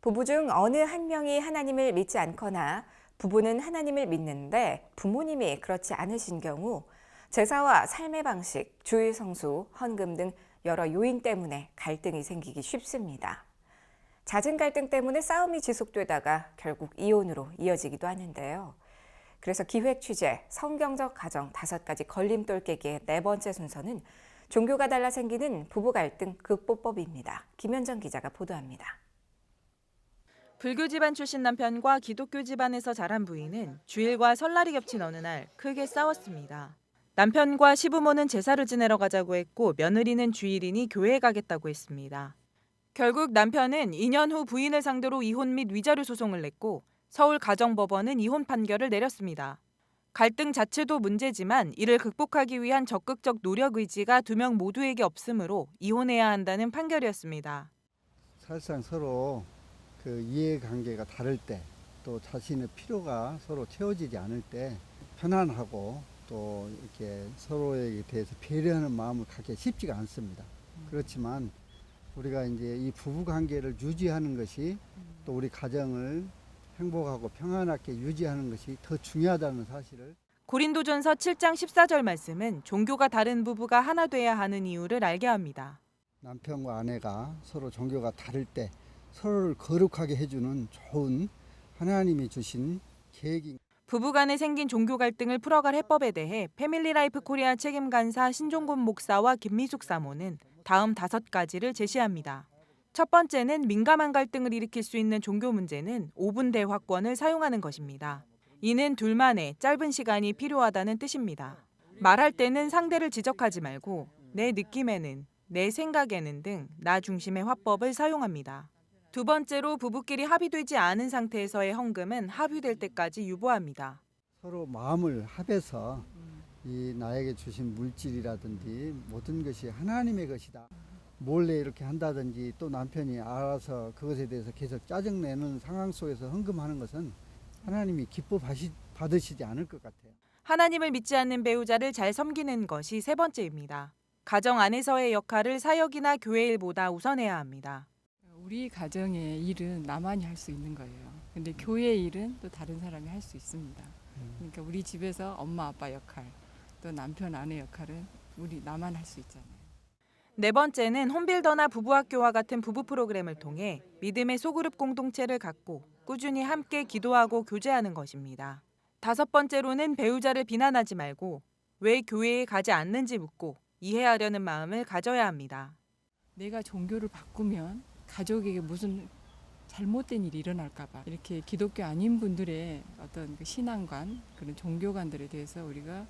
부부 중 어느 한 명이 하나님을 믿지 않거나 부부는 하나님을 믿는데 부모님이 그렇지 않으신 경우 제사와 삶의 방식, 주일 성수, 헌금 등 여러 요인 때문에 갈등이 생기기 쉽습니다. 잦은 갈등 때문에 싸움이 지속되다가 결국 이혼으로 이어지기도 하는데요. 그래서 기획 취재, 성경적 가정 5가지 걸림돌 깨기의 4번째 순서는 종교가 달라 생기는 부부 갈등 극복법입니다. 김현정 기자가 보도합니다. 불교 집안 출신 남편과 기독교 집안에서 자란 부인은 주일과 설날이 겹친 어느 날 크게 싸웠습니다. 남편과 시부모는 제사를 지내러 가자고 했고 며느리는 주일이니 교회에 가겠다고 했습니다. 결국 남편은 2년 후 부인을 상대로 이혼 및 위자료 소송을 냈고 서울가정법원은 이혼 판결을 내렸습니다. 갈등 자체도 문제지만 이를 극복하기 위한 적극적 노력 의지가 두 명 모두에게 없으므로 이혼해야 한다는 판결이었습니다. 사실상 서로 이해관계가 다를 때, 또 자신의 필요가 서로 채워지지 않을 때 편안하고 또 이렇게 서로에 대해서 배려하는 마음을 갖기 쉽지가 않습니다. 그렇지만 우리가 이제 이 부부 관계를 유지하는 것이 또 우리 가정을 행복하고 평안하게 유지하는 것이 더 중요하다는 사실을 고린도전서 7장 14절 말씀은 종교가 다른 부부가 하나 돼야 하는 이유를 알게 합니다. 남편과 아내가 서로 종교가 다를 때 서로를 거룩하게 해주는 좋은 하나님이 주신 계획인 부부간에 생긴 종교 갈등을 풀어갈 해법에 대해 패밀리라이프 코리아 책임 간사 신종곤 목사와 김미숙 사모는 다음 5가지를 제시합니다. 첫 번째는 민감한 갈등을 일으킬 수 있는 종교 문제는 5분 대화권을 사용하는 것입니다. 이는 둘만의 짧은 시간이 필요하다는 뜻입니다. 말할 때는 상대를 지적하지 말고 내 느낌에는, 내 생각에는 등 나 중심의 화법을 사용합니다. 두 번째로 부부끼리 합의되지 않은 상태에서의 헌금은 합의될 때까지 유보합니다. 서로 마음을 합해서 이 나에게 주신 물질이라든지 모든 것이 하나님의 것이다. 몰래 이렇게 한다든지 또 남편이 알아서 그것에 대해서 계속 짜증내는 상황 속에서 헌금하는 것은 하나님이 기뻐 받으시지 않을 것 같아요. 하나님을 믿지 않는 배우자를 잘 섬기는 것이 3번째입니다. 가정 안에서의 역할을 사역이나 교회 일보다 우선해야 합니다. 우리 가정의 일은 나만이 할 수 있는 거예요. 근데 교회 일은 또 다른 사람이 할 수 있습니다. 그러니까 우리 집에서 엄마 아빠 역할, 또 남편 아내 역할은 나만 할 수 있잖아요. 4번째는 홈빌더나 부부학교와 같은 부부 프로그램을 통해 믿음의 소그룹 공동체를 갖고 꾸준히 함께 기도하고 교제하는 것입니다. 5번째로는 배우자를 비난하지 말고 왜 교회에 가지 않는지 묻고 이해하려는 마음을 가져야 합니다. 내가 종교를 바꾸면 가족에게 무슨 잘못된 일이 일어날까 봐 이렇게 기독교 아닌 분들의 어떤 그 신앙관, 그런 종교관들에 대해서 우리가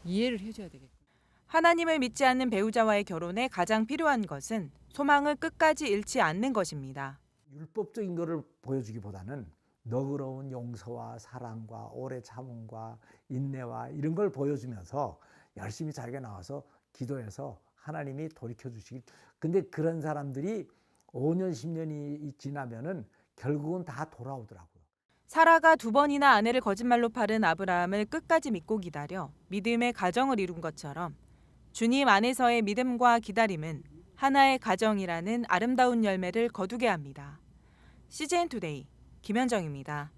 이해를 해줘야 되겠고. 하나님을 믿지 않는 배우자와의 결혼에 가장 필요한 것은 소망을 끝까지 잃지 않는 것입니다. 율법적인 것을 보여주기보다는 너그러운 용서와 사랑과 오래 참음과 인내와 이런 걸 보여주면서 열심히 자기가 나와서 기도해서 하나님이 돌이켜 주시길. 근데 그런 사람들이 5년, 10년이 지나면은 결국은 다 돌아오더라고요. 사라가 2번이나 아내를 거짓말로 팔은 아브라함을 끝까지 믿고 기다려 믿음의 가정을 이룬 것처럼 주님 안에서의 믿음과 기다림은 하나의 가정이라는 아름다운 열매를 거두게 합니다. CGN 투데이 김현정입니다.